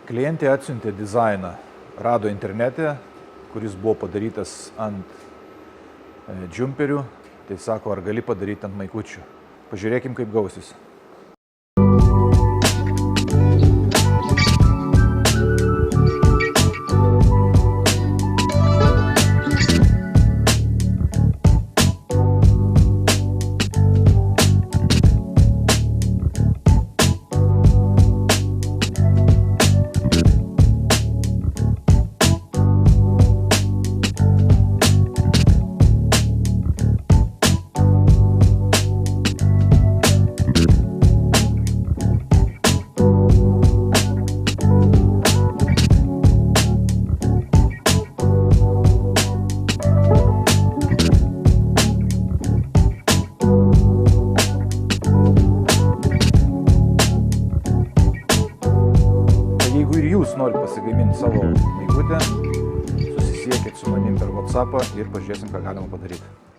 Klientė atsiuntė dizainą, rado internete, kuris buvo padarytas ant džiumperių, tai sako, ar gali padaryti ant maikučių. Pažiūrėkim, kaip gausis. Jeigu ir jūs norit pasigaminti savo maikutę, susisiekit su manim per WhatsAppą ir pažiūrėsim, ką galima padaryti.